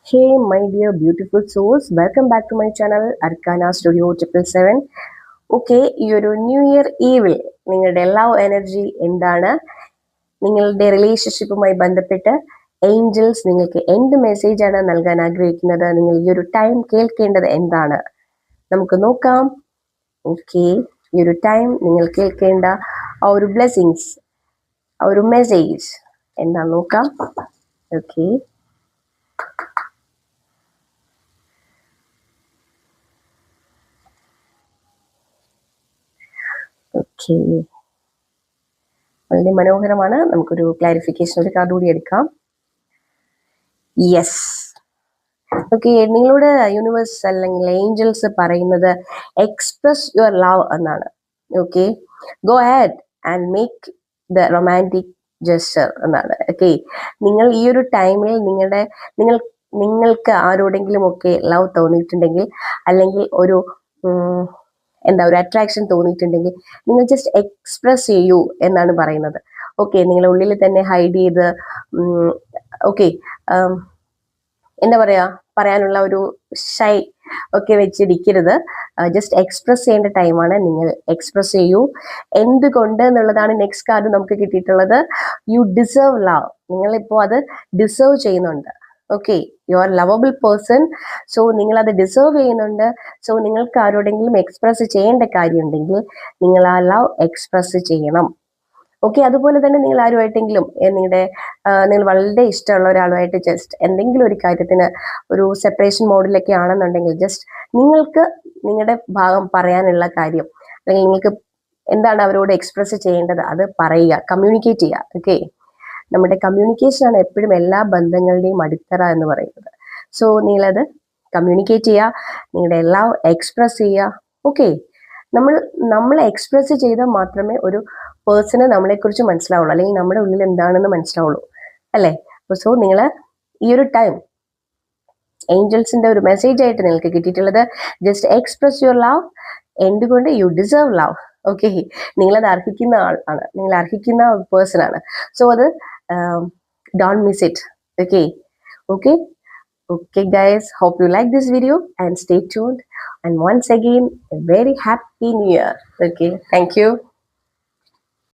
Hey, my dear beautiful souls, welcome back to my channel Arcana Studio 777. Okay, ഈ ഒരു new year evil നിങ്ങളുടെ love energy എന്താണ്? നിങ്ങളുടെ റിലേഷൻഷിപ്പുമായി ബന്ധപ്പെട്ട് ഏഞ്ചൽസ് നിങ്ങൾക്ക് എന്ത് മെസ്സേജ് ആണ് നൽകാൻ ആഗ്രഹിക്കുന്നത്? നിങ്ങൾ ഈ ഒരു ടൈം കേൾക്കേണ്ടത് എന്താണ്? നമുക്ക് നോക്കാം. ഓക്കെ, ഈ ഒരു ടൈം നിങ്ങൾ കേൾക്കേണ്ട ആ ഒരു ബ്ലെസ്സിങ്സ്, ആ ഒരു മെസ്സേജ് എന്താ നോക്കാം. ഓക്കെ, ഓക്കെ, വളരെ മനോഹരമാണ്. നമുക്കൊരു ക്ലാരിഫിക്കേഷൻ ഒരു കാർഡ് കൂടി എടുക്കാം. യെസ്, ഓക്കെ, നിങ്ങളോട് യൂണിവേഴ്സ് അല്ലെങ്കിൽ ഏഞ്ചൽസ് പറയുന്നത് എക്സ്പ്രസ് യുവർ ലവ് എന്നാണ്. Okay, go ahead and make the romantic gesture എന്നാണ്. ഓക്കെ, നിങ്ങൾ ഈ ഒരു ടൈമിൽ നിങ്ങൾക്ക് ആരോടെങ്കിലും ഒക്കെ ലവ് തോന്നിയിട്ടുണ്ടെങ്കിൽ, അല്ലെങ്കിൽ ഒരു ഒരു അട്രാക്ഷൻ തോന്നിയിട്ടുണ്ടെങ്കിൽ നിങ്ങൾ ജസ്റ്റ് എക്സ്പ്രസ് ചെയ്യൂ എന്നാണ് പറയുന്നത്. ഓക്കെ, നിങ്ങളുടെ ഉള്ളിൽ തന്നെ ഹൈഡ് ചെയ്ത് ഓക്കെ പറയാനുള്ള ഒരു ഷൈ ഒക്കെ വെച്ചിരിക്കരുത്. ജസ്റ്റ് എക്സ്പ്രസ് ചെയ്യേണ്ട ടൈമാണ്. നിങ്ങൾ എക്സ്പ്രസ് ചെയ്യൂ. എന്തുകൊണ്ട് എന്നുള്ളതാണ് നെക്സ്റ്റ് കാർഡ് നമുക്ക് കിട്ടിയിട്ടുള്ളത്. U deserve love. നിങ്ങളിപ്പോൾ അത് ഡിസേർവ് ചെയ്യുന്നുണ്ട്. Okay, you are lovable person. So നിങ്ങൾ അത് ഡിസേർവ് ചെയ്യുന്നുണ്ട്. സോ നിങ്ങൾക്ക് ആരോടെങ്കിലും എക്സ്പ്രസ് ചെയ്യേണ്ട കാര്യമുണ്ടെങ്കിൽ നിങ്ങൾ ആ ലവ് എക്സ്പ്രസ് ചെയ്യണം. ഓക്കെ, അതുപോലെ തന്നെ നിങ്ങൾ ആരുമായിട്ടെങ്കിലും നിങ്ങൾ വളരെ ഇഷ്ടമുള്ള ഒരാളുമായിട്ട് ജസ്റ്റ് എന്തെങ്കിലും ഒരു കാര്യത്തിന് ഒരു സെപ്പറേഷൻ മോഡിലൊക്കെ ആണെന്നുണ്ടെങ്കിൽ ജസ്റ്റ് നിങ്ങൾക്ക് നിങ്ങളുടെ ഭാഗം പറയാനുള്ള കാര്യം, അല്ലെങ്കിൽ നിങ്ങൾക്ക് എന്താണ് അവരോട് എക്സ്പ്രസ് ചെയ്യേണ്ടത് അത് പറയുക, കമ്മ്യൂണിക്കേറ്റ് ചെയ്യുക. ഓക്കെ, നമ്മുടെ കമ്മ്യൂണിക്കേഷൻ ആണ് എപ്പോഴും എല്ലാ ബന്ധങ്ങളുടെയും അടിത്തറ എന്ന് പറയുന്നത്. സോ നിങ്ങളത് കമ്മ്യൂണിക്കേറ്റ് ചെയ്യുക, നിങ്ങളുടെ ലവ് എക്സ്പ്രസ് ചെയ്യുക. ഓക്കെ, നമ്മൾ എക്സ്പ്രസ് ചെയ്താൽ മാത്രമേ ഒരു പേഴ്സണ് നമ്മളെക്കുറിച്ച് മനസ്സിലാവുള്ളൂ, അല്ലെങ്കിൽ നമ്മുടെ ഉള്ളിൽ എന്താണെന്ന് മനസ്സിലാവുള്ളൂ, അല്ലേ? സോ നിങ്ങൾ ഈ ഒരു ടൈം ഏഞ്ചൽസിന്റെ ഒരു മെസ്സേജ് ആയിട്ട് നിങ്ങൾക്ക് കിട്ടിയിട്ടുള്ളത് ജസ്റ്റ് എക്സ്പ്രസ് യുവർ ലവ്. എന്തുകൊണ്ട്? U deserve love. ഓക്കെ, നിങ്ങളത് അർഹിക്കുന്ന ആളാണ്, നിങ്ങൾ അർഹിക്കുന്ന പേഴ്സൺ ആണ്. സോ അത് don't miss it. Okay, okay, okay guys, hope you like this video and stay tuned, and once again a very happy new year. Okay, thank you.